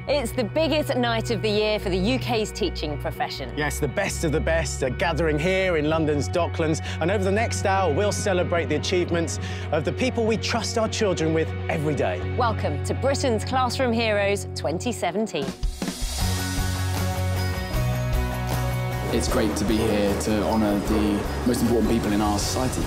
It's the biggest night of the year for the UK's teaching profession. Yes, the best of the best are gathering here in London's Docklands, and over the next hour we'll celebrate the achievements of the people we trust our children with every day. Welcome to Britain's Classroom Heroes 2017. It's great to be here to honour the most important people in our society.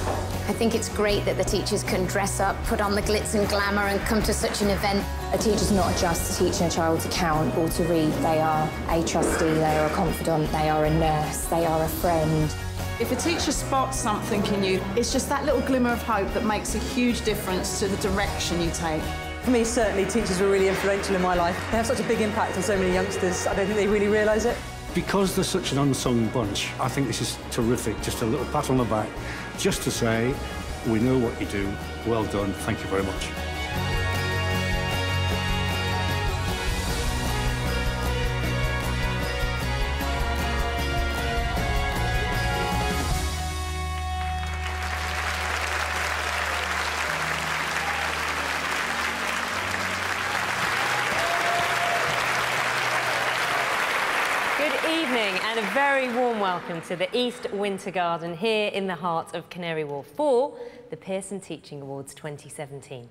I think it's great that the teachers can dress up, put on the glitz and glamour and come to such an event. A teacher's not just teaching a child to count or to read. They are a trustee, they are a confidant, they are a nurse, they are a friend. If a teacher spots something in you, it's just that little glimmer of hope that makes a huge difference to the direction you take. For me, certainly, teachers were really influential in my life. They have such a big impact on so many youngsters. I don't think they really realise it. Because they're such an unsung bunch, I think this is terrific. Just a little pat on the back, just to say, we know what you do. Well done. Thank you very much. And a very warm welcome to the East Winter Garden here in the heart of Canary Wharf for the Pearson Teaching Awards 2017.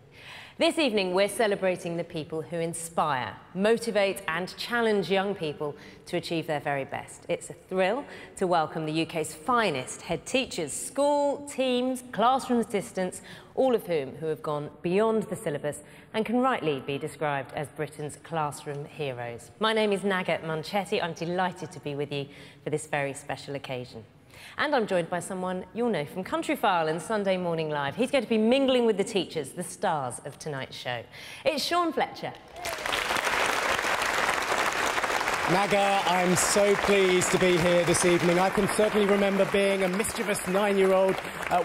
This evening we're celebrating the people who inspire, motivate and challenge young people to achieve their very best. It's a thrill to welcome the UK's finest head teachers, school, teams, classroom assistants, all of whom have gone beyond the syllabus and can rightly be described as Britain's classroom heroes. My name is Naga Munchetty. I'm delighted to be with you for this very special occasion. And I'm joined by someone you'll know from Countryfile and Sunday Morning Live. He's going to be mingling with the teachers, the stars of tonight's show. It's Fletcher. Naga, I'm so pleased to be here this evening. I can certainly remember being a mischievous 9-year-old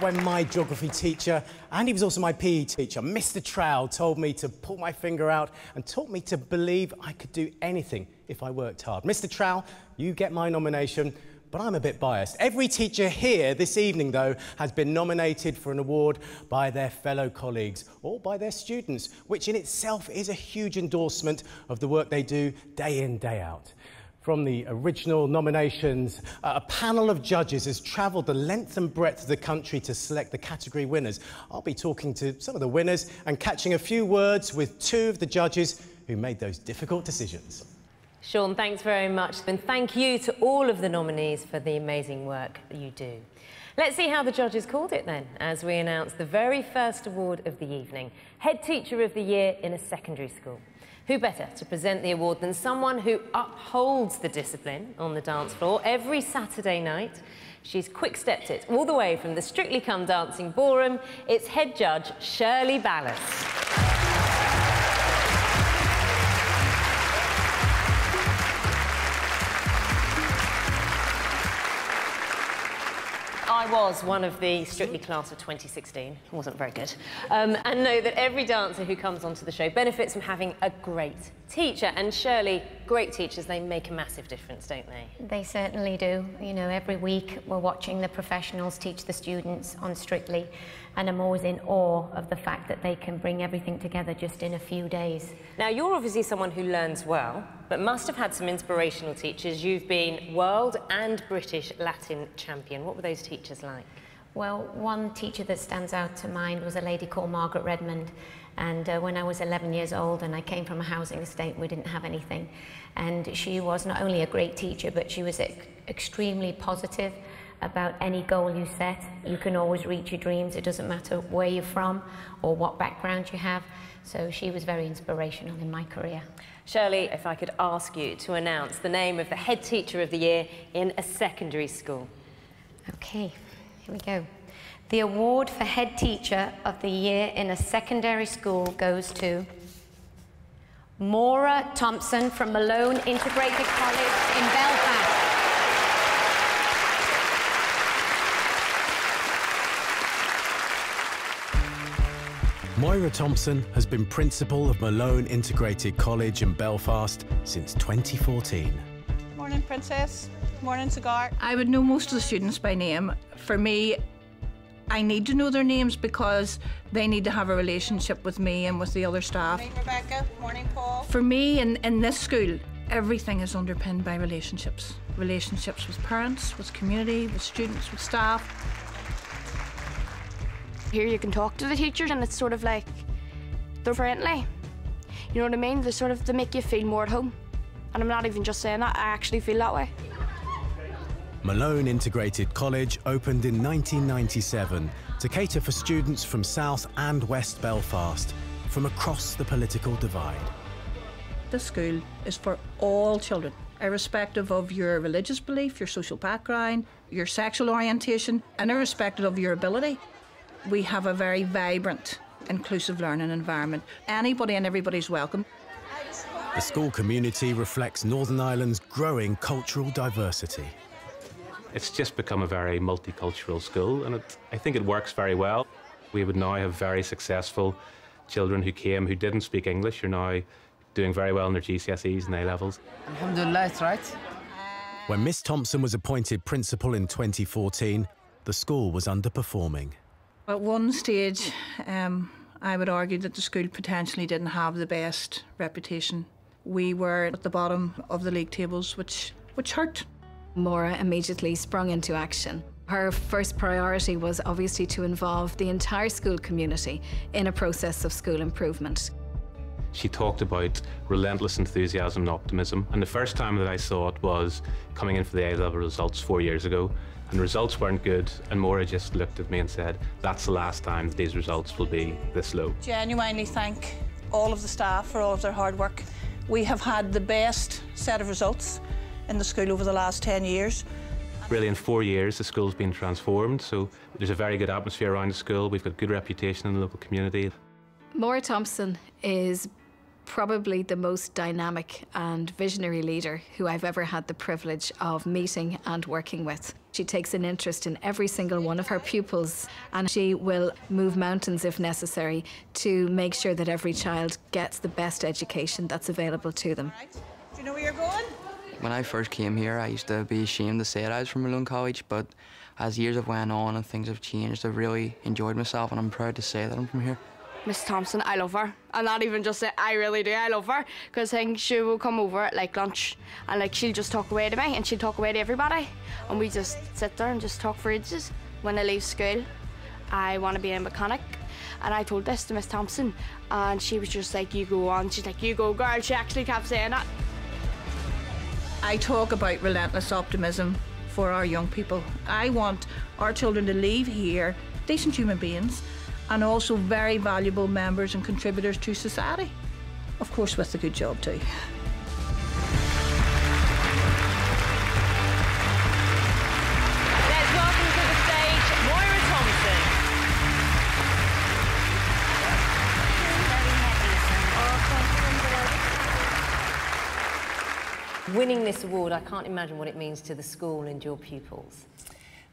when my geography teacher, and he was also my PE teacher, Mr. Trowell, told me to pull my finger out and taught me to believe I could do anything if I worked hard. Mr. Trowell, you get my nomination, but I'm a bit biased. Every teacher here this evening, though, has been nominated for an award by their fellow colleagues or by their students, which in itself is a huge endorsement of the work they do day in, day out. From the original nominations, a panel of judges has travelled the length and breadth of the country to select the category winners. I'll be talking to some of the winners and catching a few words with two of the judges who made those difficult decisions. Sean, thanks very much, and thank you to all of the nominees for the amazing work that you do. Let's see how the judges called it then, as we announce the very first award of the evening, Head Teacher of the Year in a Secondary School. Who better to present the award than someone who upholds the discipline on the dance floor every Saturday night? She's quick-stepped it all the way from the Strictly Come Dancing ballroom. It's head judge Shirley Ballas. I was one of the Strictly class of 2016. It wasn't very good. And know that every dancer who comes onto the show benefits from having a great teacher. And Shirley, great teachers, they make a massive difference, don't they? They certainly do. You know, every week we're watching the professionals teach the students on Strictly, and I'm always in awe of the fact that they can bring everything together just in a few days. Now, you're obviously someone who learns well, but must have had some inspirational teachers. You've been world and British Latin champion. What were those teachers like? Well, one teacher that stands out to mind was a lady called Margaret Redmond. And when I was 11 years old and I came from a housing estate, we didn't have anything. And she was not only a great teacher, but she was extremely positive about any goal you set. You can always reach your dreams. It doesn't matter where you're from or what background you have. So she was very inspirational in my career. Shirley, if I could ask you to announce the name of the Head Teacher of the Year in a secondary school. Okay, here we go. The award for Head Teacher of the Year in a secondary school goes to Maura Thompson from Malone Integrated College in Belfast. Moira Thompson has been principal of Malone Integrated College in Belfast since 2014. Morning, Princess. Morning, Cigar. I would know most of the students by name. For me, I need to know their names because they need to have a relationship with me and with the other staff. Morning, Rebecca. Morning, Paul. For me, in this school, everything is underpinned by relationships. Relationships with parents, with community, with students, with staff. Here you can talk to the teachers and it's sort of like they're friendly. You know what I mean? They make you feel more at home. And I'm not even just saying that, I actually feel that way. Malone Integrated College opened in 1997 to cater for students from South and West Belfast, from across the political divide. This school is for all children, irrespective of your religious belief, your social background, your sexual orientation, and irrespective of your ability. We have a very vibrant, inclusive learning environment. Anybody and everybody's welcome. The school community reflects Northern Ireland's growing cultural diversity. It's just become a very multicultural school, and I think it works very well. We would now have very successful children who came who didn't speak English are now doing very well in their GCSEs and A-levels. Alhamdulillah, that's right. When Miss Thompson was appointed principal in 2014, the school was underperforming. At one stage, I would argue that the school potentially didn't have the best reputation. We were at the bottom of the league tables, which hurt. Maura immediately sprung into action. Her first priority was obviously to involve the entire school community in a process of school improvement. She talked about relentless enthusiasm and optimism, and the first time that I saw it was coming in for the A-level results 4 years ago, and the results weren't good, and Maura just looked at me and said, that's the last time that these results will be this low. Genuinely thank all of the staff for all of their hard work. We have had the best set of results in the school over the last 10 years. Really, in 4 years, the school's been transformed, so there's a very good atmosphere around the school. We've got good reputation in the local community. Maura Thompson is probably the most dynamic and visionary leader who I've ever had the privilege of meeting and working with. She takes an interest in every single one of her pupils, and she will move mountains if necessary to make sure that every child gets the best education that's available to them. Right. Do you know where you're going? When I first came here, I used to be ashamed to say that I was from Malone College, but as years have went on and things have changed, I've really enjoyed myself, and I'm proud to say that I'm from here. Miss Thompson, I love her. And not even just say, I really do, I love her. Because I think she will come over at like lunch and like she'll just talk away to me and she'll talk away to everybody. And we just sit there and just talk for ages. When I leave school, I want to be a mechanic. And I told this to Miss Thompson and she was just like, you go on. She's like, you go, girl. She actually kept saying that. I talk about relentless optimism for our young people. I want our children to leave here decent human beings and also very valuable members and contributors to society. Of course, with a good job too. Let's welcome to the stage Maura Thompson. Winning this award, I can't imagine what it means to the school and your pupils.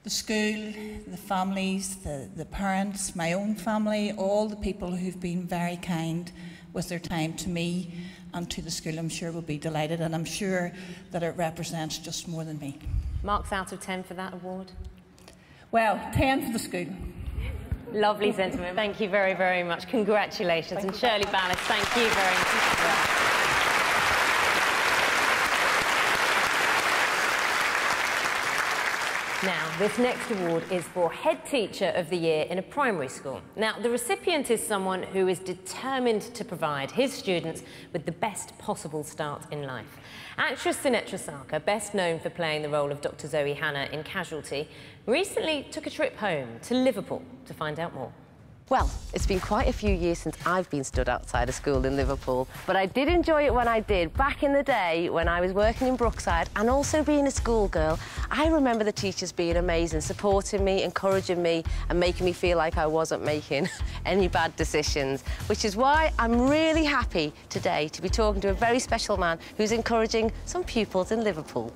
The school, the families, the parents, my own family, all the people who've been very kind with their time to me and to the school, I'm sure will be delighted, and I'm sure that it represents just more than me. Marks out of 10 for that award? Well, 10 for the school. Lovely sentiment. Thank you very, very much. Congratulations. And Shirley Ballas, thank you very much. Now, this next award is for Head Teacher of the Year in a primary school. Now, the recipient is someone who is determined to provide his students with the best possible start in life. Actress Sinetra Sarkar, best known for playing the role of Dr. Zoe Hannah in Casualty, recently took a trip home to Liverpool to find out more. Well, it's been quite a few years since I've been stood outside a school in Liverpool, but I did enjoy it when I did. Back in the day when I was working in Brookside and also being a schoolgirl, I remember the teachers being amazing, supporting me, encouraging me and making me feel like I wasn't making any bad decisions, which is why I'm really happy today to be talking to a very special man who's encouraging some pupils in Liverpool.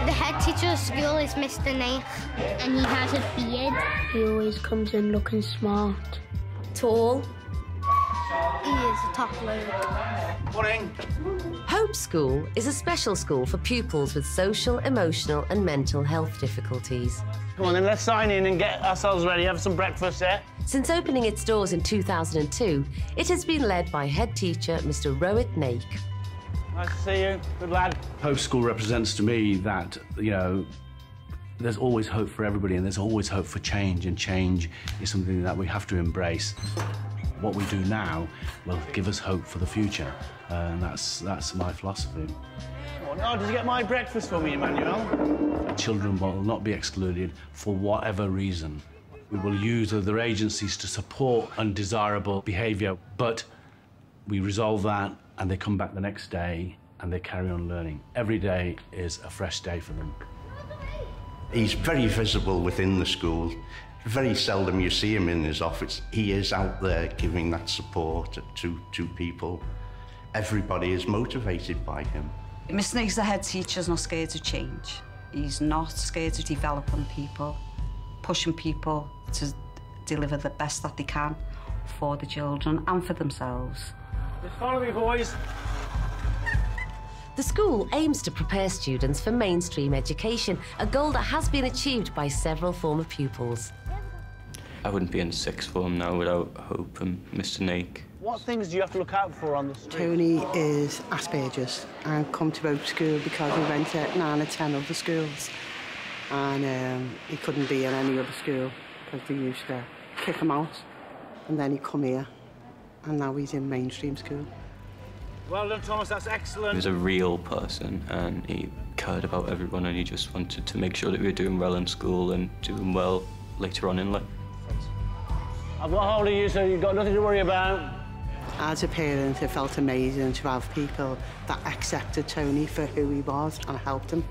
The head teacher of school is Mr. Nath, and he has a beard. He always comes in looking smart. Tall. He is a top bloke. Morning. Hope School is a special school for pupils with social, emotional and mental health difficulties. Come on then, let's sign in and get ourselves ready, have some breakfast, yeah? Since opening its doors in 2002, it has been led by head teacher Mr. Rohit Naik. Nice to see you, good lad. Hope School represents to me that, you know, there's always hope for everybody and there's always hope for change, and change is something that we have to embrace. What we do now will give us hope for the future, and that's my philosophy. Oh, did you get my breakfast for me, Emmanuel? Children will not be excluded for whatever reason. We will use other agencies to support undesirable behaviour, but we resolve that and they come back the next day and they carry on learning. Every day is a fresh day for them. He's very visible within the school. Very seldom you see him in his office. He is out there giving that support to people. Everybody is motivated by him. Mr. Nake's the head teacher, is not scared to change. He's not scared to develop on people, pushing people to deliver the best that they can for the children and for themselves. Just follow me, boys. The school aims to prepare students for mainstream education, a goal that has been achieved by several former pupils. I wouldn't be in sixth form now without Hope and Mr. Nake. What things do you have to look out for on the street? Tony is Asperger's and come to Hope School because he went to 9 or 10 other schools, and he couldn't be in any other school because they used to kick him out, and then he come here and now he's in mainstream school. Well done, Thomas, that's excellent. He was a real person and he cared about everyone, and he just wanted to make sure that we were doing well in school and doing well later on in life. I've got hold of you, so you've got nothing to worry about. As a parent, it felt amazing to have people that accepted Tony for who he was and helped him.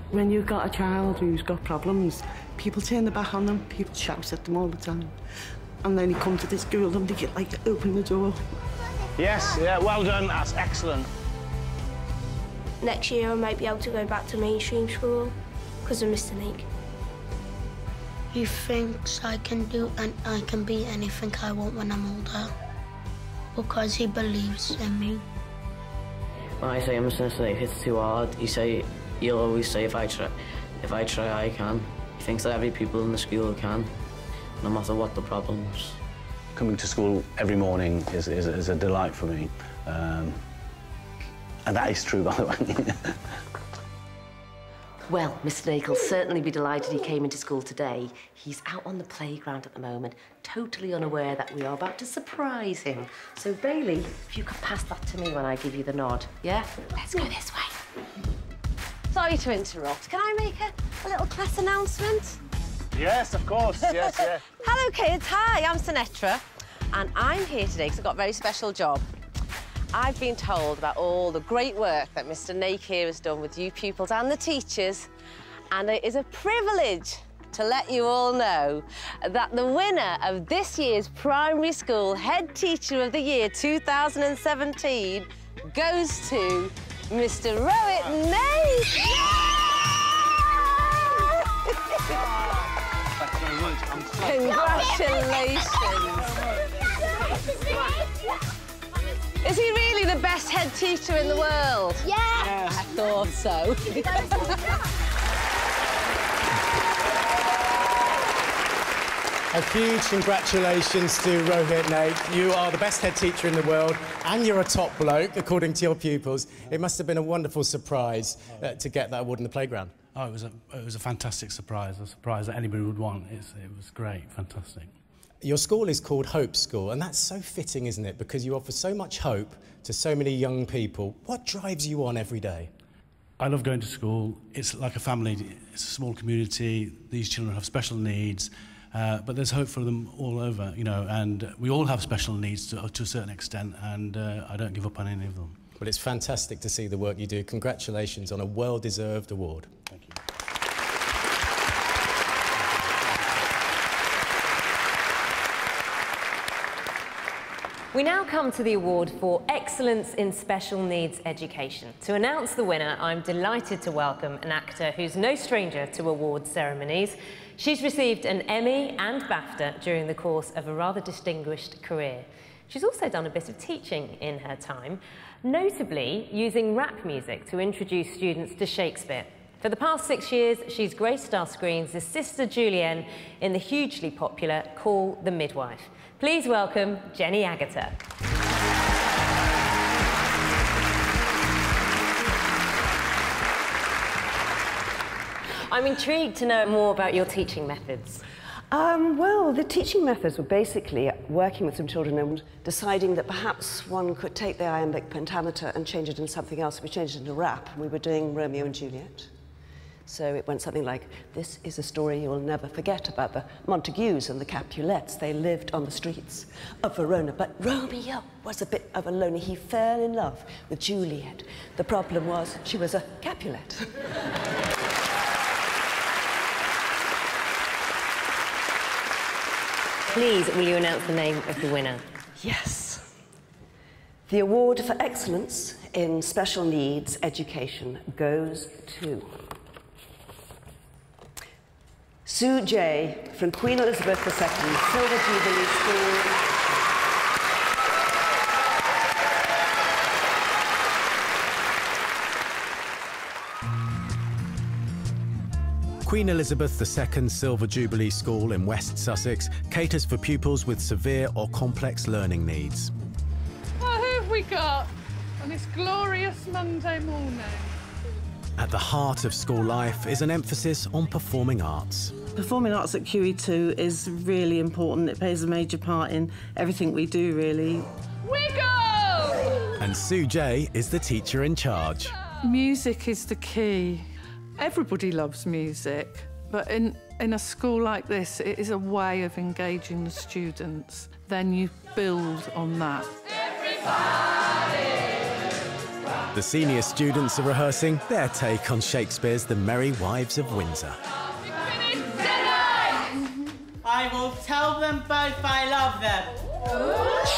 When you've got a child who's got problems, people turn their back on them, people shout at them all the time. And then you come to this school and they get like to open the door. Yes, yeah, well done, that's excellent. Next year I might be able to go back to mainstream school because of Mr. Nake. He thinks I can do and I can be anything I want when I'm older because he believes in me. When I say Mr. Nake, it's too hard, he'll always say if I try I can. He thinks that every people in the school can, no matter what the problems. Coming to school every morning is a delight for me. And that is true, by the way. Well, Mr. Nake will certainly be delighted he came into school today. He's out on the playground at the moment, totally unaware that we are about to surprise him. So, Bailey, if you could pass that to me when I give you the nod, yeah? Let's go this way. Sorry to interrupt. Can I make a little class announcement? Yes, of course, yes, yeah. Hello, kids. Hi, I'm Sinetra, and I'm here today because I've got a very special job. I've been told about all the great work that Mr. Nake here has done with you pupils and the teachers, and it is a privilege to let you all know that the winner of this year's Primary School Head Teacher of the Year 2017 goes to Mr. Rohit Naik. Congratulations. Is he really the best head teacher in the world? Yeah. I thought so. A huge congratulations to Rohit Naik. You are the best head teacher in the world and you're a top bloke, according to your pupils. It must have been a wonderful surprise to get that award in the playground. Oh, it was a fantastic surprise, a surprise that anybody would want. It was great, fantastic. Your school is called Hope School, and that's so fitting, isn't it? Because you offer so much hope to so many young people. What drives you on every day? I love going to school. It's like a family. It's a small community. These children have special needs, but there's hope for them all over, you know, and we all have special needs to a certain extent, and I don't give up on any of them. Well, it's fantastic to see the work you do. Congratulations on a well-deserved award. Thank you. We now come to the award for Excellence in Special Needs Education. To announce the winner, I'm delighted to welcome an actor who's no stranger to award ceremonies. She's received an Emmy and BAFTA during the course of a rather distinguished career. She's also done a bit of teaching in her time, notably using rap music to introduce students to Shakespeare. For the past 6 years, she's graced our screens as Sister Julienne in the hugely popular Call the Midwife. Please welcome Jenny Agata. I'm intrigued to know more about your teaching methods. Well, the teaching methods were basically working with some children and deciding that perhaps one could take the iambic pentameter and change it into something else. We changed it into rap. We were doing Romeo and Juliet. So it went something like, this is a story you'll never forget about the Montagues and the Capulets. They lived on the streets of Verona, but Romeo was a bit of a loner. He fell in love with Juliet. The problem was she was a Capulet. Please, will you announce the name of the winner? Yes. The award for excellence in special needs education goes to Sue J. from Queen Elizabeth II Silver Jubilee School. Queen Elizabeth II Silver Jubilee School in West Sussex caters for pupils with severe or complex learning needs. Well, who have we got on this glorious Monday morning? At the heart of school life is an emphasis on performing arts. Performing arts at QE2 is really important. It plays a major part in everything we do, really. Wiggle! And Sue J is the teacher in charge. Music is the key. Everybody loves music, but in a school like this, it is a way of engaging the students. Then you build on that. The senior students are rehearsing their take on Shakespeare's The Merry Wives of Windsor. I will tell them both I love them.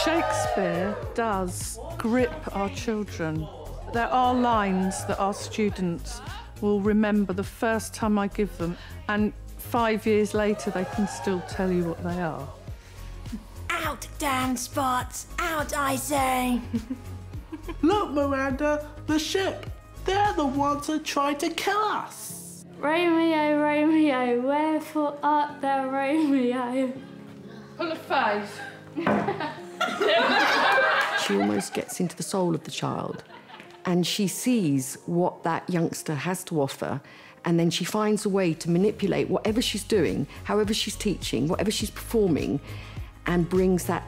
Shakespeare does grip our children. There are lines that our students will remember the first time I give them, and 5 years later they can still tell you what they are. Out, damn spots! Out, I say! Look, Miranda, the ship. They're the ones that tried to kill us. Romeo, Romeo, wherefore art thou Romeo? Full of faith. She almost gets into the soul of the child, and she sees what that youngster has to offer, and then she finds a way to manipulate whatever she's doing, however she's teaching, whatever she's performing, and brings that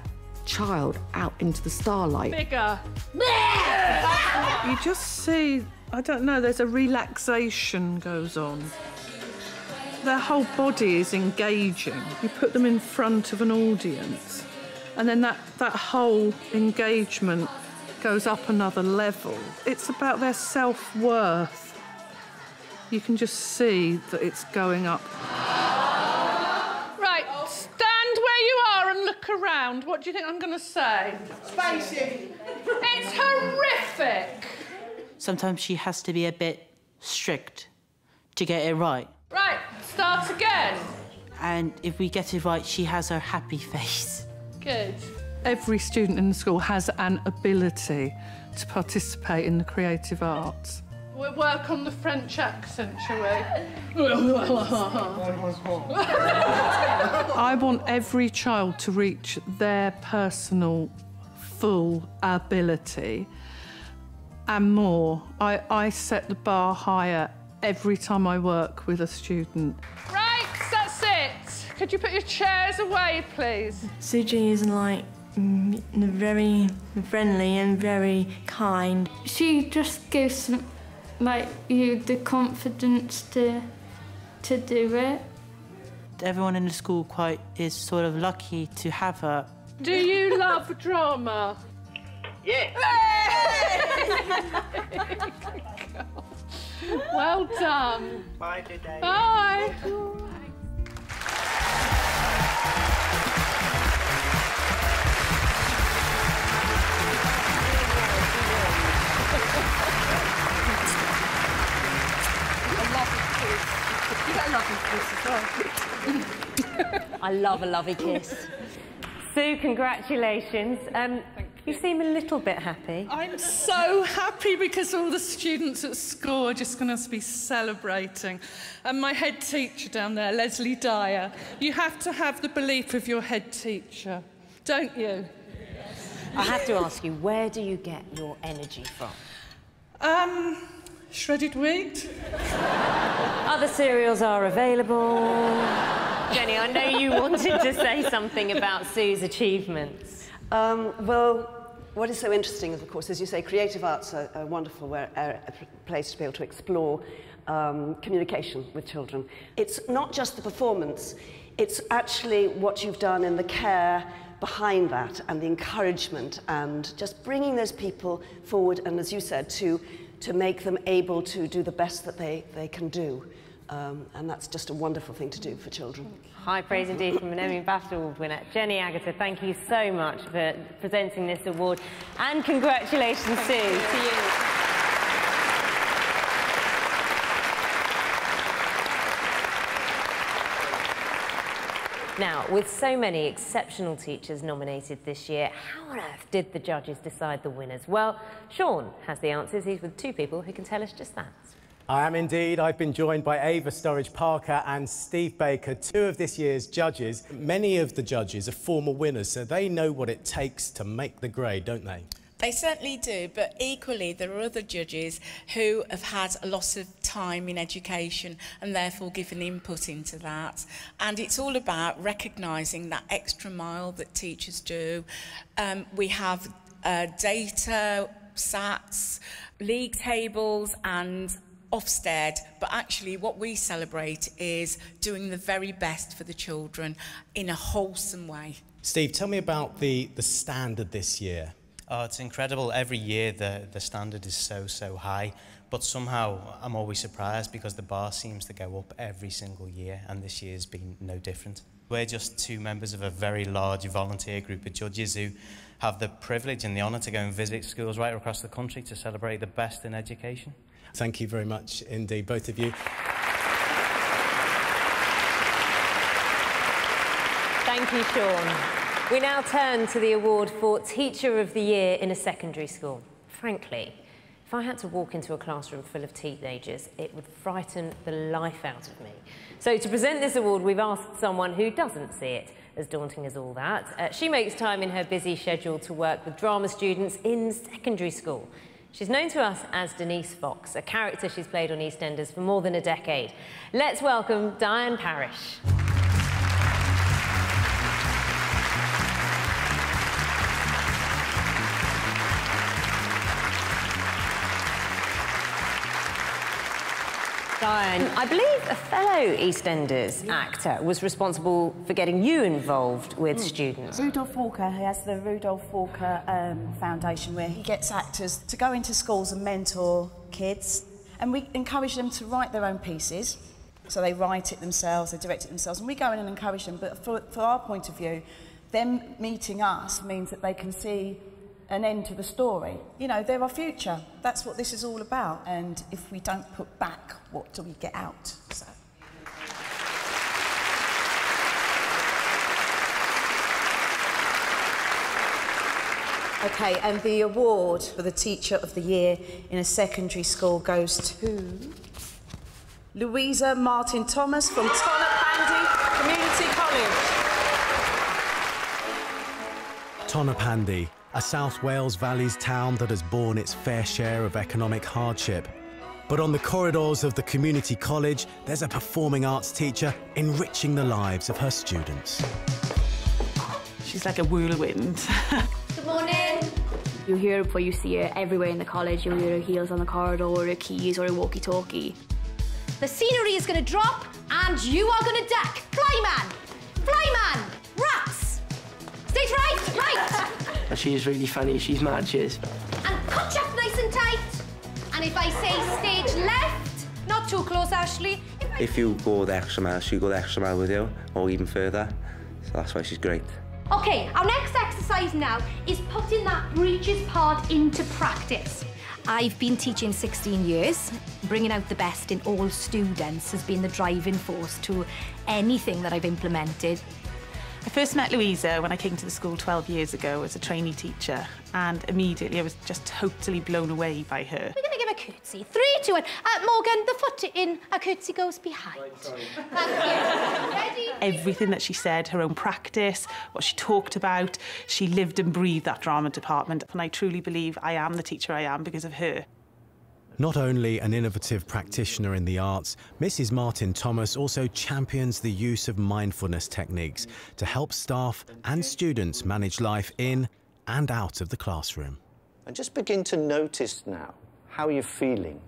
child out into the starlight. Bigger. You just see, I don't know, there's a relaxation goes on. Their whole body is engaging. You put them in front of an audience, and then that whole engagement goes up another level. It's about their self-worth. You can just see that it's going up. Right, stand where you are and look around. What do you think I'm going to say? Spicy. It's horrific. Sometimes she has to be a bit strict to get it right. Right, start again. And if we get it right, she has her happy face. Good. Every student in the school has an ability to participate in the creative arts. We'll work on the French accent, shall we? I want every child to reach their personal, full ability and more. I set the bar higher every time I work with a student. Right, that's it. Could you put your chairs away, please? Suji is like very friendly and very kind. She just gives you the confidence to do it. Everyone in the school is sort of lucky to have her. Do you love drama? Yeah. Well done. Bye today. Bye. I love a lovey kiss. Sue, congratulations. You seem a little bit happy. I'm so happy because all the students at school are just going to be celebrating. And my head teacher down there, Leslie Dyer, you have to have the belief of your head teacher, don't you? I have to ask you, where do you get your energy from? Shredded wheat. Other cereals are available. Jenny, I know you wanted to say something about Sue's achievements. Well, what is so interesting is, of course, as you say, creative arts are a wonderful place to be able to explore communication with children. It's not just the performance, it's actually what you've done in the care behind that and the encouragement and just bringing those people forward and, as you said, to make them able to do the best that they can do. And that's just a wonderful thing to do for children. High praise indeed from an Emmy and BAFTA Award winner. Jenny Agata, thank you so much for presenting this award. And congratulations, Sue, to you. Now, with so many exceptional teachers nominated this year, how on earth did the judges decide the winners? Well, Sean has the answers. He's with two people who can tell us just that. I am indeed. I've been joined by Ava Sturridge-Parker and Steve Baker, two of this year's judges. Many of the judges are former winners, so they know what it takes to make the grade, don't they? They certainly do, but equally there are other judges who have had a lot of time in education and therefore given input into that. And it's all about recognising that extra mile that teachers do. We have data, SATs, league tables and Ofsted, but actually what we celebrate is doing the very best for the children in a wholesome way. Steve, tell me about the standard this year. Oh, it's incredible. Every year the standard is so high, but somehow I'm always surprised because the bar seems to go up every single year, and this year's been no different. We're just two members of a very large volunteer group of judges who have the privilege and the honour to go and visit schools right across the country to celebrate the best in education. Thank you very much indeed, both of you. Thank you, Sean. We now turn to the award for Teacher of the Year in a secondary school. Frankly, if I had to walk into a classroom full of teenagers, it would frighten the life out of me. So to present this award, we've asked someone who doesn't see it as daunting as all that. She makes time in her busy schedule to work with drama students in secondary school. She's known to us as Denise Fox, a character she's played on EastEnders for more than a decade. Let's welcome Diane Parish. Diane, I believe a fellow EastEnders actor was responsible for getting you involved with students. Rudolph Walker, who has the Rudolph Walker Foundation, where he gets actors to go into schools and mentor kids. And we encourage them to write their own pieces. So they write it themselves, they direct it themselves, and we go in and encourage them. But for our point of view, them meeting us means that they can see an end to the story. You know, they're our future. That's what this is all about. And if we don't put back, what do we get out? So. Okay, and the award for the Teacher of the Year in a secondary school goes to Louisa Martin Thomas from Tonopandi Community College. Tonopandi, a South Wales Valleys town that has borne its fair share of economic hardship. But on the corridors of the community college, there's a performing arts teacher enriching the lives of her students. She's like a whirlwind. Good morning. You hear her before you see her everywhere in the college. You'll hear her heels on the corridor, or her keys, or her walkie-talkie. The scenery is going to drop, and you are going to duck. Flyman! Flyman! Rats! Stage right! Right! She's really funny. She's mad, she is. And punch up nice and tight. And if I say stage left, not too close, Ashley. If you go the extra mile, she'll go the extra mile with you, or even further. So that's why she's great. OK, our next exercise now is putting that breeches part into practice. I've been teaching 16 years. Bringing out the best in all students has been the driving force to anything that I've implemented. I first met Louisa when I came to the school 12 years ago as a trainee teacher, and immediately I was just totally blown away by her. We're going to give a curtsy. 3, 2, 1. Morgan, the foot in, a curtsy goes behind. Thank you. Ready? Everything that she said, her own practice, what she talked about, she lived and breathed that drama department, and I truly believe I am the teacher I am because of her. Not only an innovative practitioner in the arts, Mrs. Martin Thomas also champions the use of mindfulness techniques to help staff and students manage life in and out of the classroom. And just begin to notice now how you're feeling.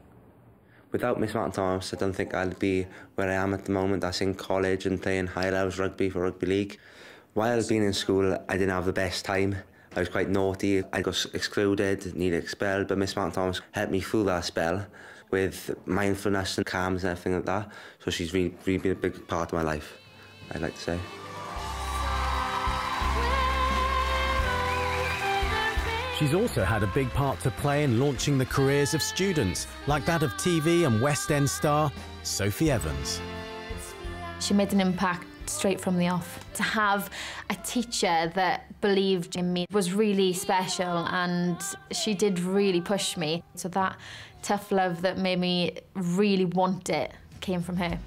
Without Miss Martin Thomas, I don't think I'd be where I am at the moment. That's in college and playing higher levels rugby for rugby league. While being in school, I didn't have the best time. I was quite naughty. I got excluded, needed expelled, but Miss Martin Thomas helped me through that spell with mindfulness and calms and everything like that. So she's really been a big part of my life, I'd like to say. She's also had a big part to play in launching the careers of students, like that of TV and West End star Sophie Evans. She made an impact straight from the off. To have a teacher that believed in me was really special, and she did really push me. So that tough love that made me really want it came from her.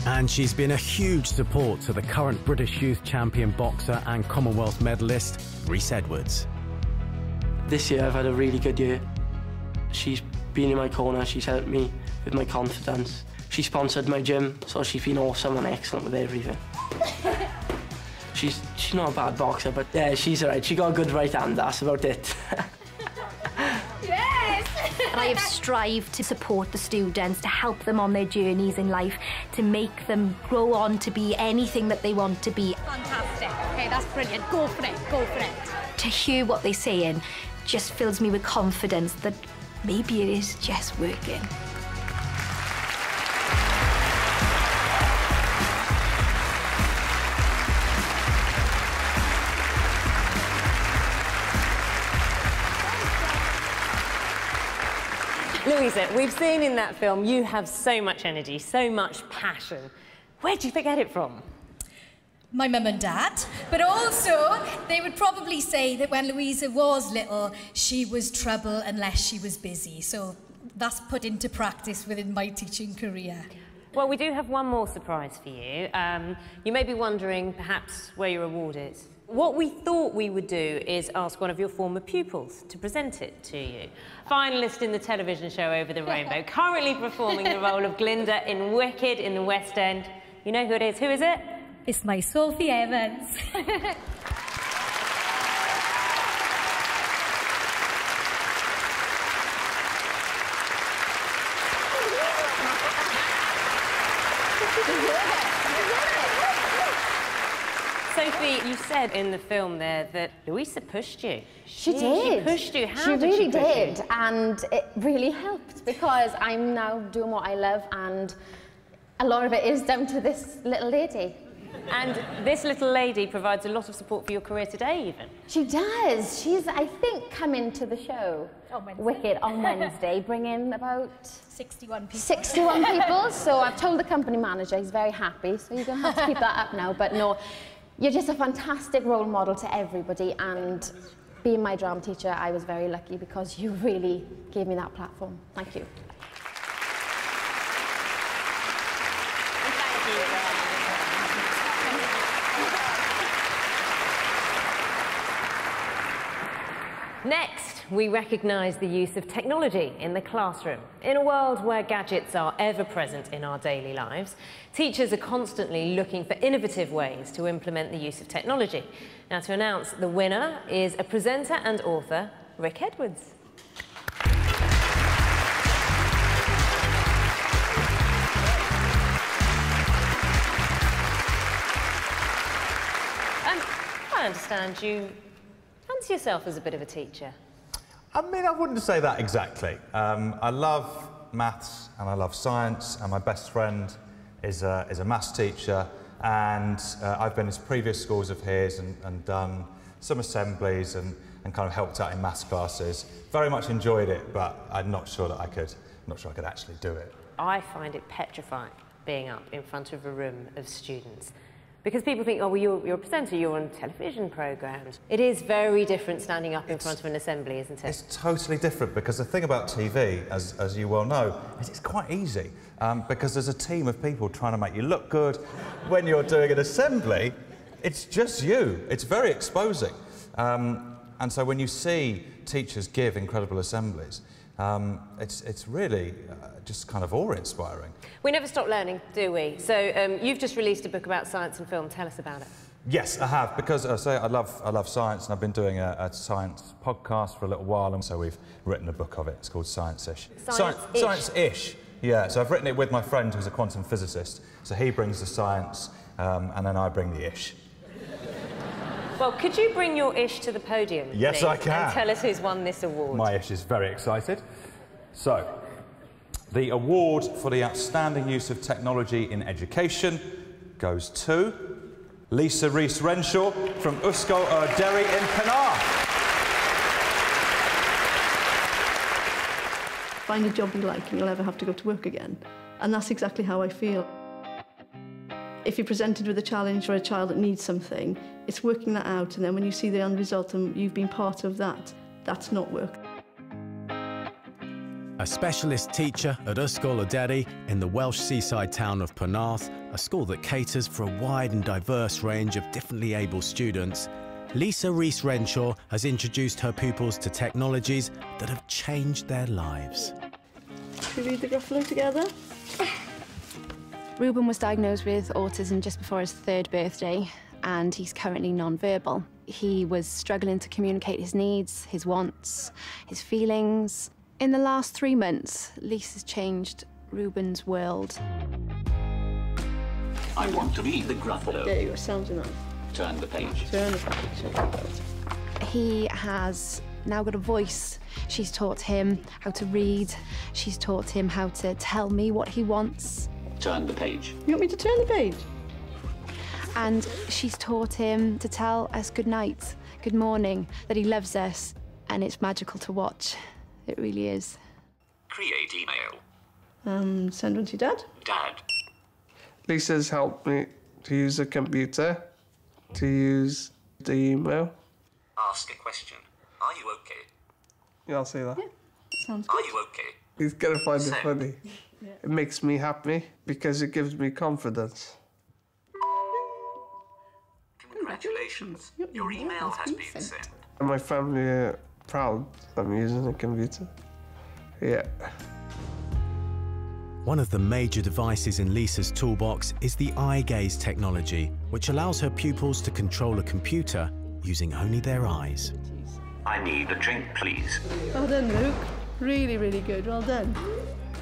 And she's been a huge support to the current British youth champion boxer and Commonwealth medalist, Rhys Edwards. This year I've had a really good year. She's been in my corner, she's helped me with my confidence. She sponsored my gym, so she's been awesome and excellent with everything. She's not a bad boxer, but yeah, she's all right. She got a good right hand, that's about it. Yes! And I have strived to support the students, to help them on their journeys in life, to make them grow on to be anything that they want to be. Fantastic. Okay, that's brilliant. Go for it, go for it. To hear what they're saying just fills me with confidence that maybe it is just working. Louisa, we've seen in that film you have so much energy, so much passion. Where do you get it from? My mum and dad, but also they would probably say that when Louisa was little, she was trouble unless she was busy. So that's put into practice within my teaching career. Well, we do have one more surprise for you. You may be wondering perhaps where your award is. What we thought we would do is ask one of your former pupils to present it to you. Finalist in the television show Over the Rainbow, currently performing the role of Glinda in Wicked in the West End. You know who it is. Who is it? It's my Sophie Evans. Sophie, you said in the film there that Louisa pushed you. She did. She pushed you. How she did really she push did, you? and it really helped because I'm now doing what I love, and a lot of it is down to this little lady. And this little lady provides a lot of support for your career today, even. She does. She's, I think, coming to the show, Wicked, on Wednesday, bringing about 61 people. 61 people. So I've told the company manager, he's very happy, so you're going to have to keep that up now. But no, you're just a fantastic role model to everybody, and being my drama teacher, I was very lucky because you really gave me that platform. Thank you. Next, we recognise the use of technology in the classroom. In a world where gadgets are ever present in our daily lives, teachers are constantly looking for innovative ways to implement the use of technology. Now, to announce the winner is a presenter and author, Rhys Edwards. I understand you fancy yourself as a bit of a teacher. I mean, I wouldn't say that exactly. I love maths and I love science, and my best friend is a maths teacher, and I've been in previous schools of his and done some assemblies and kind of helped out in maths classes. Very much enjoyed it, but I'm not sure that I could actually do it. I find it petrifying being up in front of a room of students. Because people think, oh, well, you're a presenter, you're on television programmes. It is very different standing up in front of an assembly, isn't it? It's totally different, because the thing about TV, as you well know, is it's quite easy, because there's a team of people trying to make you look good. When you're doing an assembly, it's just you. It's very exposing. And so when you see teachers give incredible assemblies, it's really just kind of awe-inspiring. We never stop learning, do we? So you've just released a book about science and film. Tell us about it. Yes, I have, because I love science, and I've been doing a science podcast for a little while, and so we've written a book of it. It's called Science-ish. Science-ish? Science-ish, yeah. So I've written it with my friend who's a quantum physicist. So he brings the science, and then I bring the ish. Well, could you bring your ish to the podium, Yes, please, I can. and tell us who's won this award? My ish is very excited. So, the award for the outstanding use of technology in education goes to Lisa Rees-Renshaw from Ysgol Derry in Penarth. Find a job you like and you'll never have to go to work again. And that's exactly how I feel. If you're presented with a challenge or a child that needs something, it's working that out, and then when you see the end result and you've been part of that, that's not work. A specialist teacher at Ysgol Derry in the Welsh seaside town of Penarth, a school that caters for a wide and diverse range of differently able students, Lisa Rees-Renshaw has introduced her pupils to technologies that have changed their lives. Should we read the Gruffalo together? Ruben was diagnosed with autism just before his 3rd birthday, and he's currently non-verbal. He was struggling to communicate his needs, his wants, his feelings. In the last 3 months, Lisa's changed Ruben's world. I want to read the Gruffalo. There you go, sounds nice. Turn the page. Turn the page. He has now got a voice. She's taught him how to read. She's taught him how to tell me what he wants. Turn the page. You want me to turn the page? And she's taught him to tell us good night, good morning, that he loves us, and it's magical to watch. It really is. Create email. Send one to your dad. Dad. Lisa's helped me to use the computer, to use the email. Ask a question. Are you okay? Yeah, I'll say that. Yeah, sounds good. Are you okay? He's gonna find it Send. funny. Yeah. It makes me happy because it gives me confidence. Congratulations. Your email has been sent. And my family are proud I'm using a computer. Yeah. One of the major devices in Lisa's toolbox is the eye gaze technology, which allows her pupils to control a computer using only their eyes. I need a drink, please. Well done, Luke. Really, really good. Well done.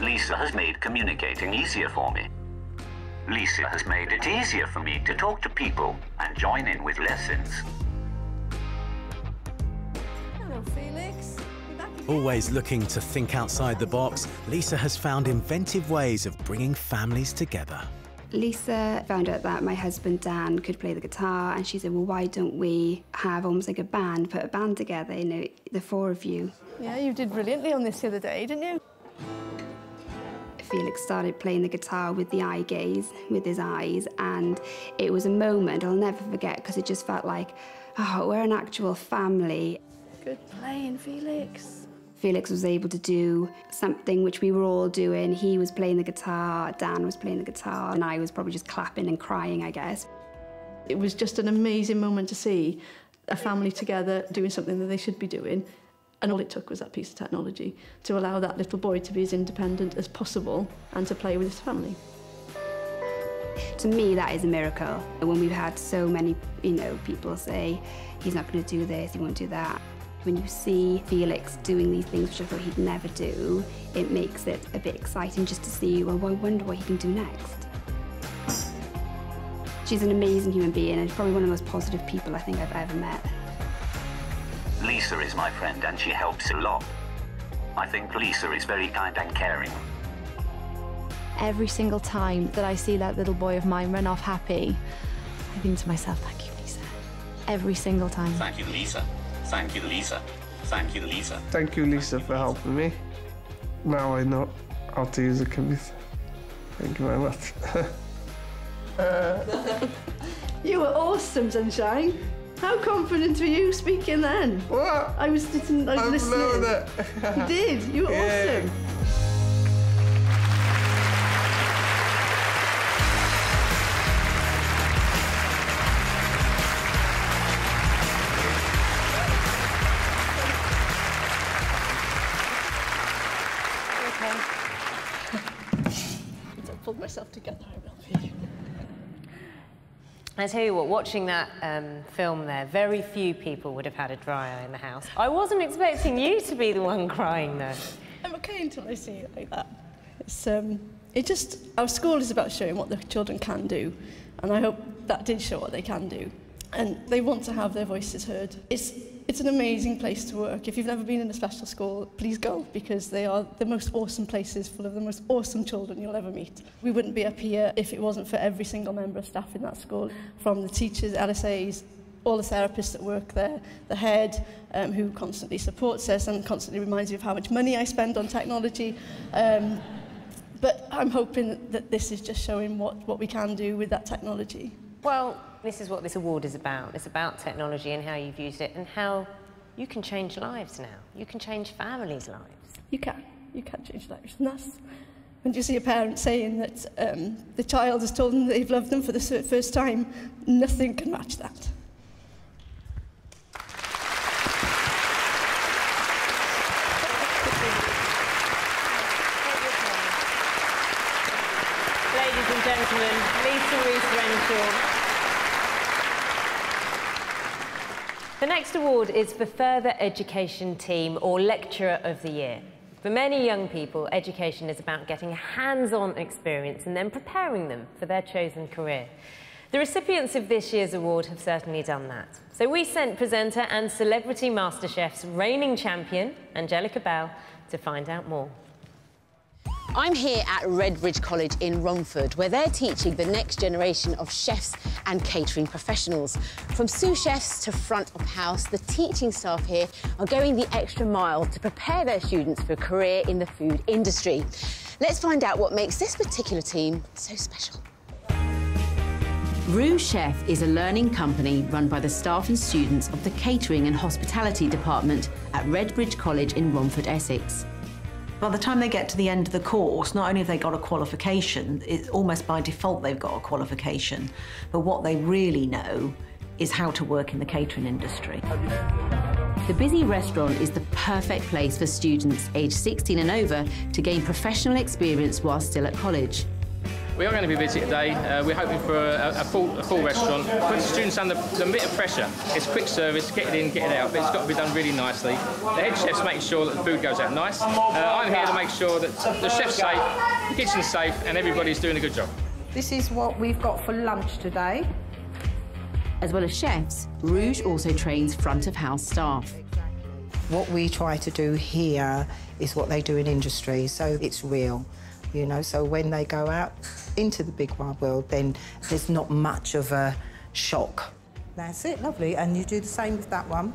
Lisa has made communicating easier for me. Lisa has made it easier for me to talk to people and join in with lessons. Hello, Felix. Always looking to think outside the box, Lisa has found inventive ways of bringing families together. Lisa found out that my husband Dan could play the guitar, and she said, well, why don't we have almost like a band, put a band together, you know, the 4 of you. Yeah, you did brilliantly on this the other day, didn't you? Felix started playing the guitar with the eye gaze, with his eyes, and it was a moment I'll never forget, because it just felt like, oh, we're an actual family. Good playing, Felix. Felix was able to do something which we were all doing. He was playing the guitar, Dan was playing the guitar, and I was probably just clapping and crying, I guess. It was just an amazing moment to see a family together doing something that they should be doing. And all it took was that piece of technology to allow that little boy to be as independent as possible and to play with his family. To me, that is a miracle. When we've had so many, you know, people say, he's not going to do this, he won't do that. When you see Felix doing these things which I thought he'd never do, it makes it a bit exciting just to see, well, I wonder what he can do next. She's an amazing human being, and probably one of the most positive people I think I've ever met. Lisa is my friend and she helps a lot. I think Lisa is very kind and caring. Every single time that I see that little boy of mine run off happy, I think to myself, thank you, Lisa. Every single time. Thank you, Lisa. Thank you, Lisa. Thank you, Lisa. Thank you, Lisa, for helping me. Now I know how to use a computer. Thank you very much. You were awesome, Sunshine. How confident were you speaking then? What? I was listening. It. You did. You were awesome. I pulled myself together. I tell you what, watching that film there, very few people would have had a dry eye in the house. I wasn't expecting you to be the one crying, though. I'm okay until I see it like that. It's, our school is about showing what the children can do, and I hope that did show what they can do. And they want to have their voices heard. It's an amazing place to work. If you've never been in a special school, please go, because they are the most awesome places full of the most awesome children you'll ever meet. We wouldn't be up here if it wasn't for every single member of staff in that school, from the teachers, LSAs, all the therapists that work there, the head who constantly supports us and constantly reminds me of how much money I spend on technology. But I'm hoping that this is just showing what we can do with that technology. Well, this is what this award is about. It's about technology and how you've used it and how you can change lives now. You can change families' lives. You can change lives. And that's when you see a parent saying that the child has told them that they've loved them for the first time, nothing can match that. Ladies and gentlemen, Lisa Rees-Renshaw. The next award is for Further Education Team or Lecturer of the Year. For many young people, education is about getting a hands-on experience and then preparing them for their chosen career. The recipients of this year's award have certainly done that. So we sent presenter and Celebrity MasterChef's reigning champion, Angelica Bell, to find out more. I'm here at Redbridge College in Romford, where they're teaching the next generation of chefs and catering professionals. From sous chefs to front of house, the teaching staff here are going the extra mile to prepare their students for a career in the food industry. Let's find out what makes this particular team so special. Rouge Chef is a learning company run by the staff and students of the Catering and Hospitality Department at Redbridge College in Romford, Essex. By the time they get to the end of the course, not only have they got a qualification, it's almost by default they've got a qualification, but what they really know is how to work in the catering industry. The busy restaurant is the perfect place for students aged 16 and over to gain professional experience while still at college. We are going to be busy today. We're hoping for a full restaurant. Put the students under a bit of pressure. It's quick service, get it in, get it out, but it's got to be done really nicely. The head chef's making sure that the food goes out nice. I'm here to make sure that the chef's safe, the kitchen's safe, and everybody's doing a good job. This is what we've got for lunch today. As well as chefs, Rouge also trains front-of-house staff. What we try to do here is what they do in industry, so it's real. You know, so when they go out into the big wide world, then there's not much of a shock. That's it, lovely. And you do the same with that one.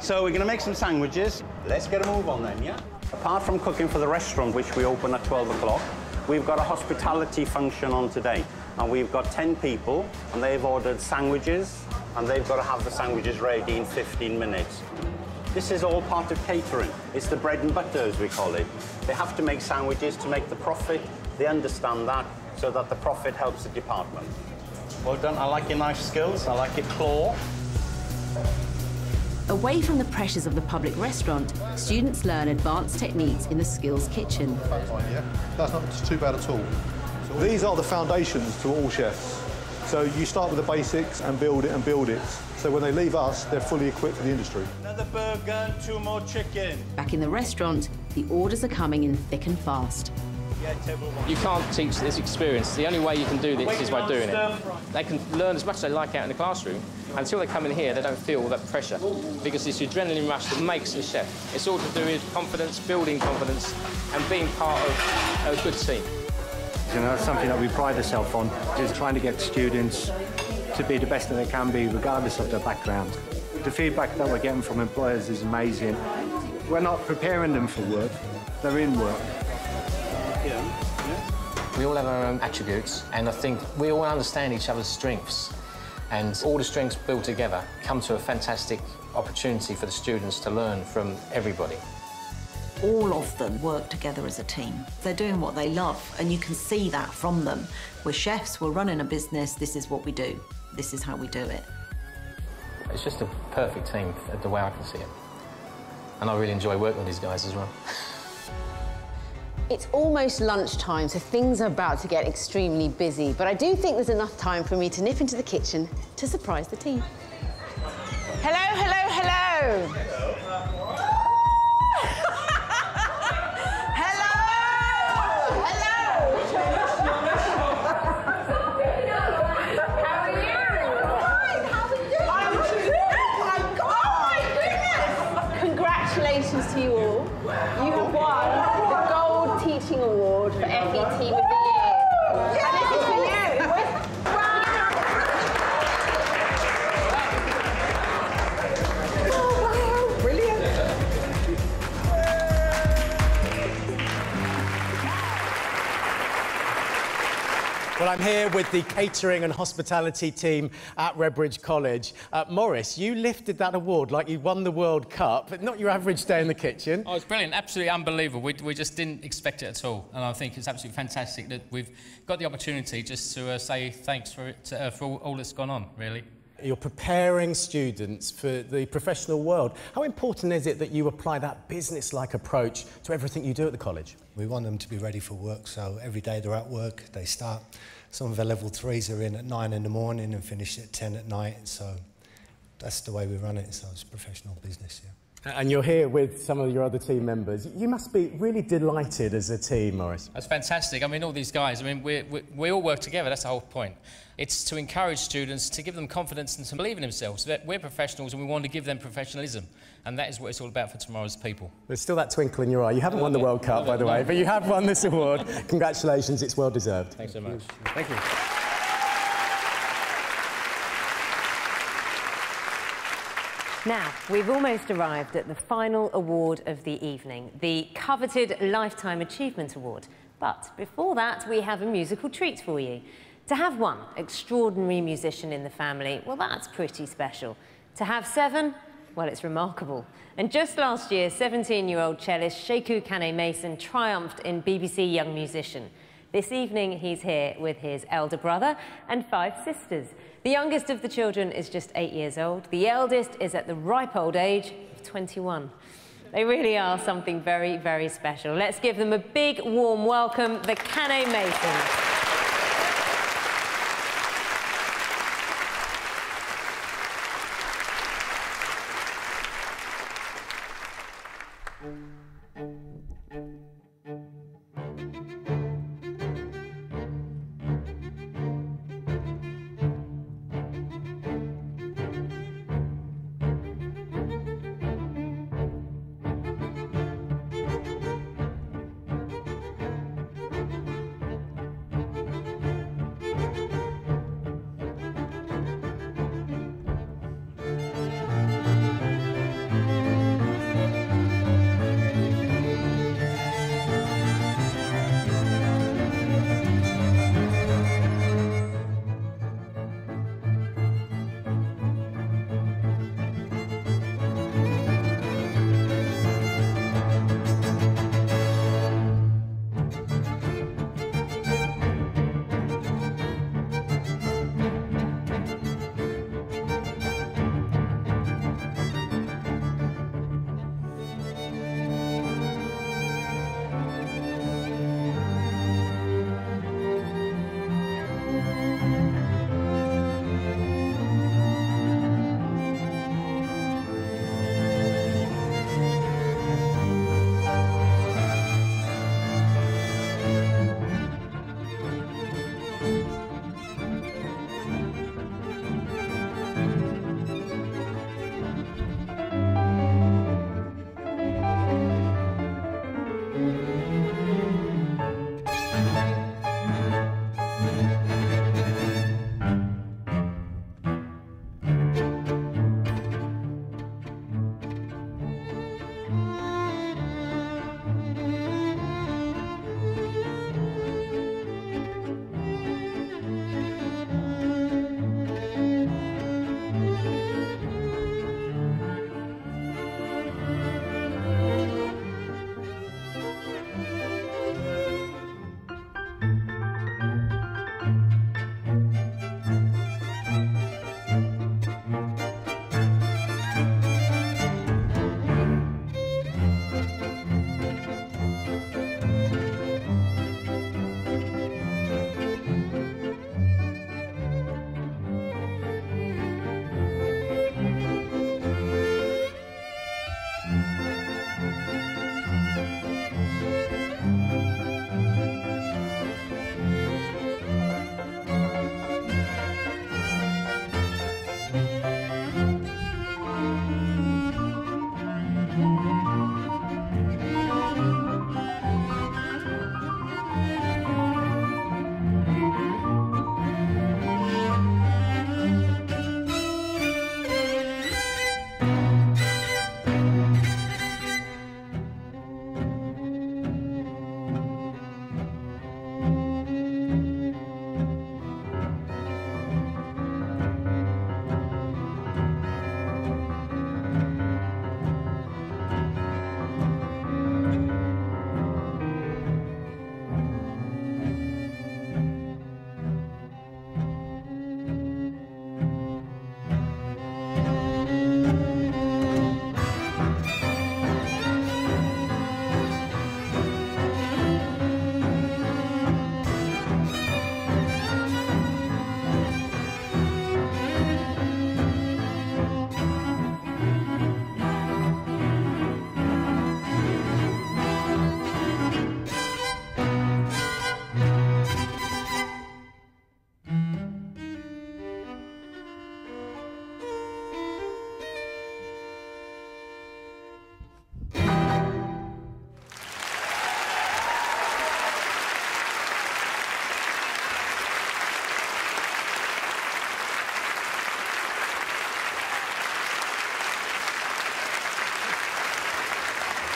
So we're going to make some sandwiches. Let's get a move on then, yeah? Apart from cooking for the restaurant, which we open at 12 o'clock, we've got a hospitality function on today. And we've got 10 people, and they've ordered sandwiches, and they've got to have the sandwiches ready in 15 minutes. This is all part of catering. It's the bread and butter, as we call it. They have to make sandwiches to make the profit. They understand that, so that the profit helps the department. Well done. I like your knife skills. I like your claw. Away from the pressures of the public restaurant, students learn advanced techniques in the skills kitchen. That's not too bad at all. These are the foundations to all chefs. So you start with the basics and build it and build it. So when they leave us, they're fully equipped for the industry. Another burger, 2 more chicken. Back in the restaurant, the orders are coming in thick and fast. You can't teach this experience. The only way you can do this is by doing it. They can learn as much as they like out in the classroom. Until they come in here, they don't feel that pressure, because it's the adrenaline rush that makes a chef. It's all to do with confidence, building confidence, and being part of a good team. You know, something that we pride ourselves on is trying to get students to be the best that they can be, regardless of their background. The feedback that we're getting from employers is amazing. We're not preparing them for work, they're in work. We all have our own attributes, and I think we all understand each other's strengths. And all the strengths built together come to a fantastic opportunity for the students to learn from everybody. All of them work together as a team. They're doing what they love, and you can see that from them. We're chefs, we're running a business, this is what we do. This is how we do it. It's just a perfect team, the way I can see it. And I really enjoy working with these guys as well. It's almost lunchtime, so things are about to get extremely busy, but I do think there's enough time for me to nip into the kitchen to surprise the team. Hello, hello, hello! Congratulations to you all. You have won the Gold Teaching Award for FE Team of the Year. And this is for you. Oh, wow, brilliant. Well, I'm here with the catering and hospitality team at Redbridge College. Maurice, you lifted that award like you won the World Cup, but not your average day in the kitchen. Oh, it's brilliant, absolutely unbelievable. We just didn't expect it at all, and I think it's absolutely fantastic that we've got the opportunity just to say thanks for all that's gone on, really. You're preparing students for the professional world. How important is it that you apply that business-like approach to everything you do at the college? We want them to be ready for work, so every day they're at work, they start. Some of our level 3s are in at 9 in the morning and finish at 10 at night, so that's the way we run it, so it's professional business, yeah. And you're here with some of your other team members. You must be really delighted as a team, Maurice. That's fantastic. I mean, all these guys, I mean, we all work together, that's the whole point. It's to encourage students, to give them confidence and to believe in themselves. That we're professionals and we want to give them professionalism. And that is what it's all about for tomorrow's people. There's still that twinkle in your eye. You haven't won the World Cup, by the way, but you have won this award. Congratulations, it's well deserved. Thanks so much. Thank you. Now, we've almost arrived at the final award of the evening, the coveted Lifetime Achievement Award. But before that, we have a musical treat for you. To have one extraordinary musician in the family, well, that's pretty special. To have 7, well, it's remarkable. And just last year, 17-year-old cellist Sheku Kane-Mason triumphed in BBC Young Musician. This evening, he's here with his elder brother and 5 sisters. The youngest of the children is just 8 years old. The eldest is at the ripe old age of 21. They really are something very, very special. Let's give them a big, warm welcome, the Kane-Masons.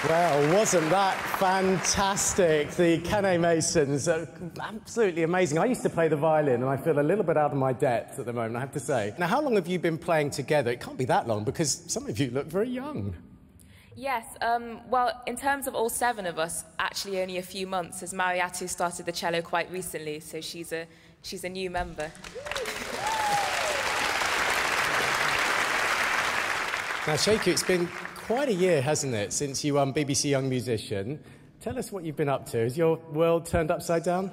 Well, wasn't that fantastic? The Canet Masons are absolutely amazing. I used to play the violin and I feel a little bit out of my depth at the moment, I have to say. Now, how long have you been playing together? It can't be that long because some of you look very young. Yes, well, in terms of all 7 of us, actually only a few months, as Mariatu started the cello quite recently, so she's a new member. Now, Shaku, it's been quite a year, hasn't it, since you won BBC Young Musician. Tell us what you've been up to. Has your world turned upside down?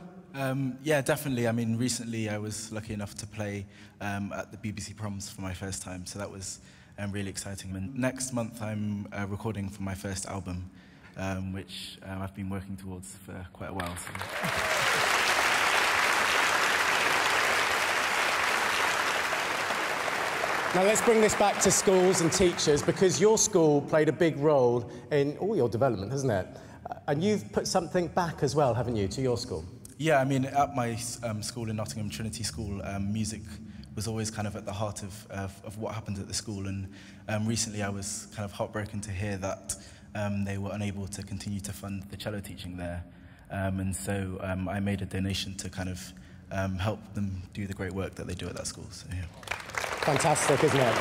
Yeah, definitely. I mean, recently I was lucky enough to play at the BBC Proms for my first time, so that was really exciting. And next month I'm recording for my first album, which I've been working towards for quite a while. So. Now let's bring this back to schools and teachers, because your school played a big role in all your development, hasn't it? And you've put something back as well, haven't you, to your school? Yeah, I mean, at my school in Nottingham, Trinity School, music was always kind of at the heart of what happened at the school, and recently I was kind of heartbroken to hear that they were unable to continue to fund the cello teaching there. And so I made a donation to kind of help them do the great work that they do at that school. So, yeah. Fantastic, isn't it?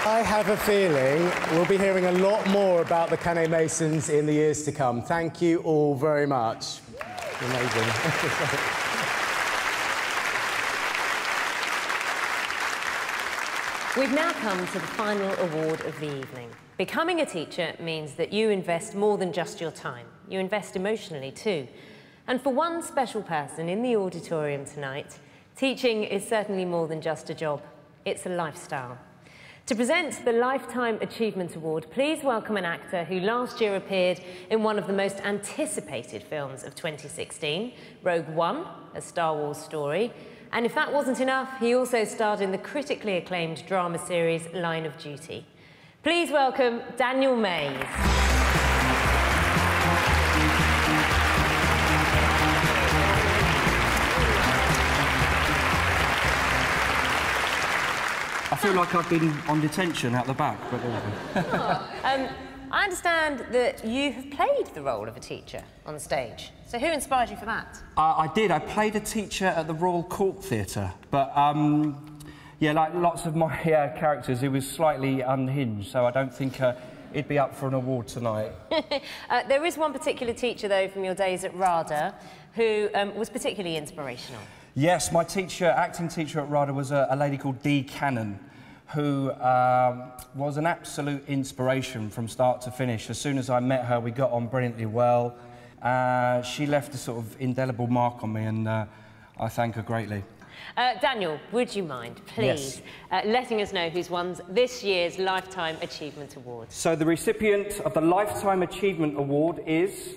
I have a feeling we'll be hearing a lot more about the Canet Masons in the years to come. Thank you all very much. Amazing. We've now come to the final award of the evening. Becoming a teacher means that you invest more than just your time. You invest emotionally too. And for one special person in the auditorium tonight, teaching is certainly more than just a job. It's a lifestyle. To present the Lifetime Achievement Award, please welcome an actor who last year appeared in one of the most anticipated films of 2016, Rogue One, a Star Wars story. And if that wasn't enough, he also starred in the critically acclaimed drama series Line of Duty. Please welcome Daniel Mays. I feel like I've been on detention out the back, but I understand that you have played the role of a teacher on the stage. So who inspired you for that? I did. I played a teacher at the Royal Court Theatre, but yeah, like lots of my characters, it was slightly unhinged, so I don't think it'd be up for an award tonight. There is one particular teacher, though, from your days at RADA, who was particularly inspirational. Yes, my teacher, acting teacher at RADA was a lady called Dee Cannon, who was an absolute inspiration from start to finish. As soon as I met her, we got on brilliantly well. She left a sort of indelible mark on me, and I thank her greatly. Daniel, would you mind, please, letting us know who's won this year's Lifetime Achievement Award? So the recipient of the Lifetime Achievement Award is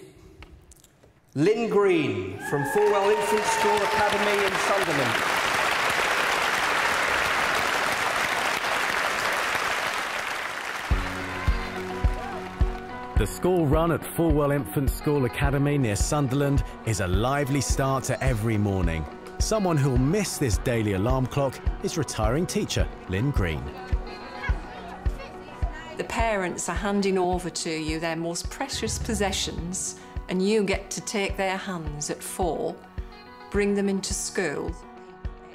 Lynn Green from Fulwell Infant School Academy in Sunderland. The school run at Fulwell Infant School Academy near Sunderland is a lively start to every morning. Someone who'll miss this daily alarm clock is retiring teacher Lynn Green. The parents are handing over to you their most precious possessions, and you get to take their hands at 4, bring them into school.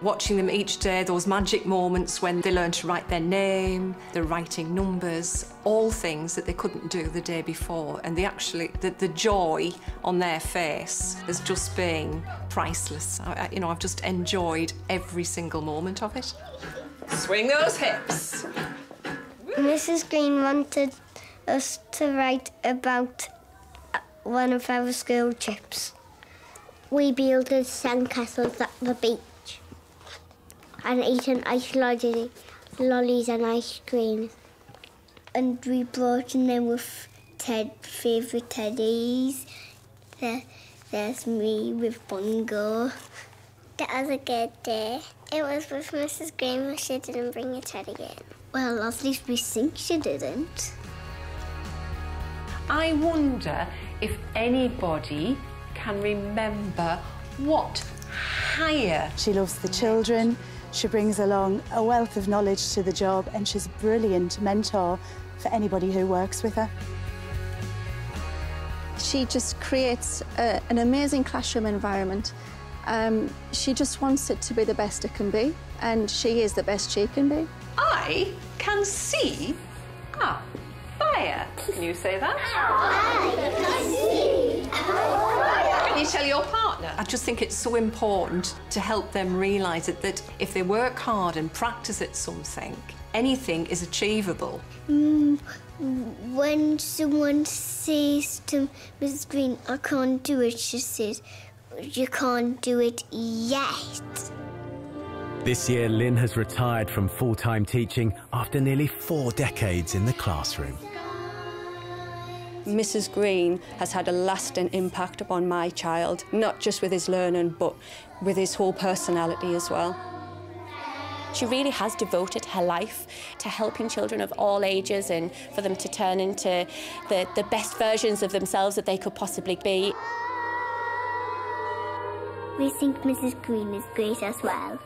Watching them each day, those magic moments when they learn to write their name, they're writing numbers, all things that they couldn't do the day before. And the joy on their face has just been priceless. You know, I've just enjoyed every single moment of it. Swing those hips. Mrs. Green wanted us to write about one of our school trips. We built sandcastles at the beach and eaten ice lollies and ice cream. And we brought them with favourite teddies. There's me with Bongo. That was a good day. It was with Mrs. Green, but she didn't bring a teddy in. Well, at least we think she didn't. I wonder if anybody can remember what higher. She loves the children, She brings along a wealth of knowledge to the job, and she's a brilliant mentor for anybody who works with her. She just creates an amazing classroom environment. She just wants it to be the best it can be, and she is the best she can be. I can see a fire. Can you say that? I can see a fire. Can you tell your partner? I just think it's so important to help them realise that if they work hard and practice at something, anything is achievable. When someone says to Mrs. Green, I can't do it, she says, you can't do it yet. This year, Lynn has retired from full-time teaching after nearly 4 decades in the classroom. Mrs. Green has had a lasting impact upon my child, not just with his learning, but with his whole personality as well. She really has devoted her life to helping children of all ages and for them to turn into the best versions of themselves that they could possibly be. We think Mrs. Green is great as well.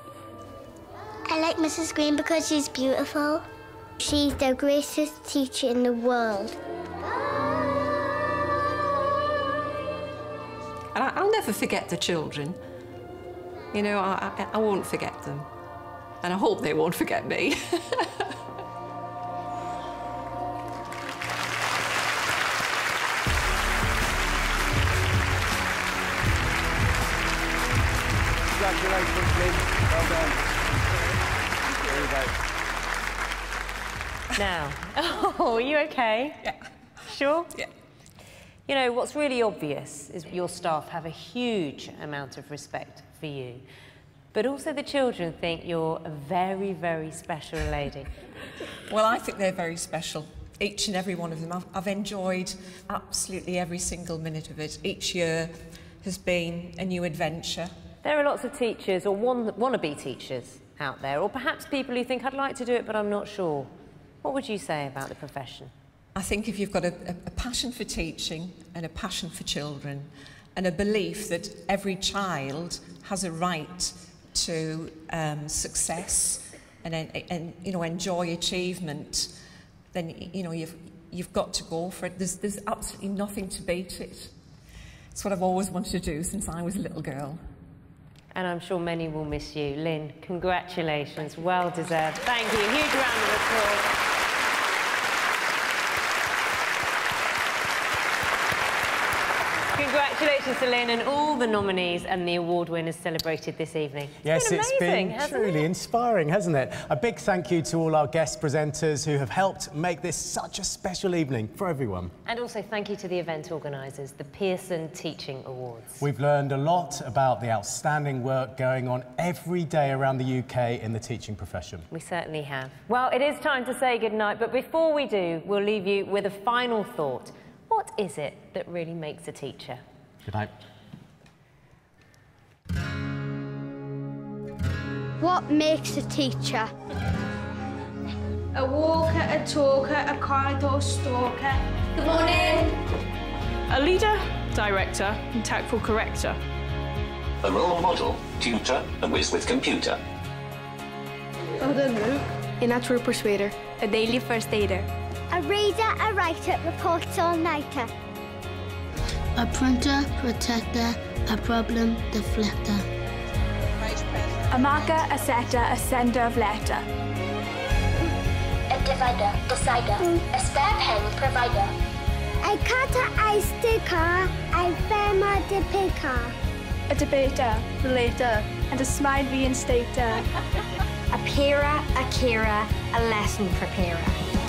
I like Mrs. Green because she's beautiful. She's the greatest teacher in the world. And I'll never forget the children. You know, I won't forget them. And I hope they won't forget me. Congratulations, Lynn. Well done. There you go. Now, are you okay? Yeah. Sure? Yeah. You know, what's really obvious is your staff have a huge amount of respect for you. But also the children think you're a very, very special lady. Well, I think they're very special, each and every one of them. I've enjoyed absolutely every single minute of it. Each year has been a new adventure. There are lots of teachers or wannabe teachers out there, or perhaps people who think, I'd like to do it, but I'm not sure. What would you say about the profession? I think if you've got a passion for teaching and a passion for children and a belief that every child has a right to success and you know, enjoy achievement, then you know you've got to go for it. There's absolutely nothing to beat it. It's what I've always wanted to do since I was a little girl. And I'm sure many will miss you. Lynn, congratulations, well deserved. Thank you. Huge round of applause. Congratulations to Lynn and all the nominees and the award winners celebrated this evening. Yes, it's been truly inspiring, hasn't it? A big thank you to all our guest presenters who have helped make this such a special evening for everyone. And also thank you to the event organisers, the Pearson Teaching Awards. We've learned a lot about the outstanding work going on every day around the UK in the teaching profession. We certainly have. Well, it is time to say goodnight, but before we do, we'll leave you with a final thought. What is it that really makes a teacher? Good night. What makes a teacher? A walker, a talker, a corridor stalker. Good morning. A leader, director, and tactful corrector. A role model, tutor, and whiz with computer. I don't know. A natural persuader. A daily first aider. A reader, a writer, reporter, all-nighter. A printer, protector, a problem deflector. A marker, a setter, a sender of letter. A divider, decider, a spare pen provider. A cutter, a sticker, a farmer, the picker. A debater, relator, and a smile reinstater. A peerer, a carer, a lesson preparer.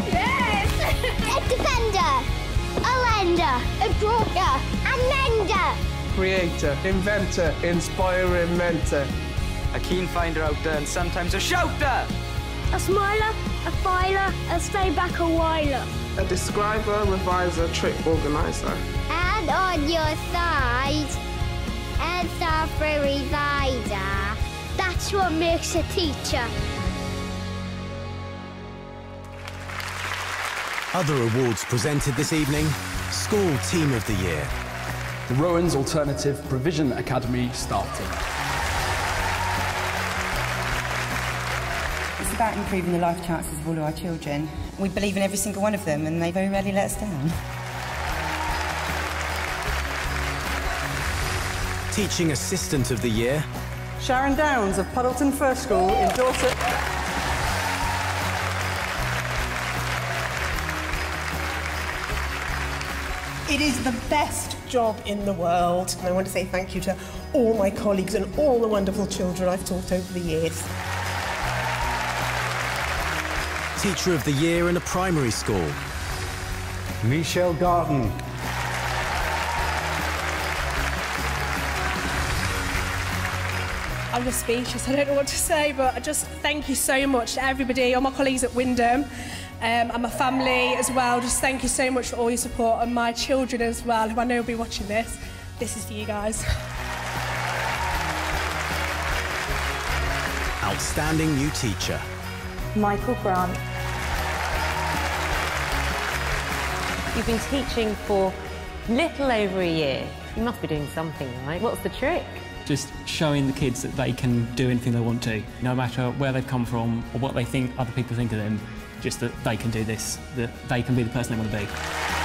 Yes! A defender, a lender, a broker, a mender. Creator, inventor, inspiring mentor. A keen finder out there and sometimes a shouter. A smiler, a filer, a stay back a whiler. A describer, reviser, trick organizer. And on your side, and software reviser. That's what makes a teacher. Other awards presented this evening: School Team of the Year, the Rowan's Alternative Provision Academy Staff Team, about improving the life chances of all of our children. We believe in every single one of them, and they very rarely let us down. Teaching Assistant of the Year, Sharon Downs of Puddleton First School in Dorset. It is the best job in the world, and I want to say thank you to all my colleagues and all the wonderful children I've taught over the years. Teacher of the Year in a primary school, Michelle Garden. I'm just speechless, I don't know what to say, but I just thank you so much to everybody, all my colleagues at Wyndham, and my family as well. Just thank you so much for all your support, and my children as well, who I know will be watching this. This is for you guys. Outstanding New Teacher, Michael Grant. You've been teaching for little over a year. You must be doing something, right? What's the trick? Just showing the kids that they can do anything they want to, no matter where they've come from or what they think other people think of them, just that they can do this, that they can be the person they want to be.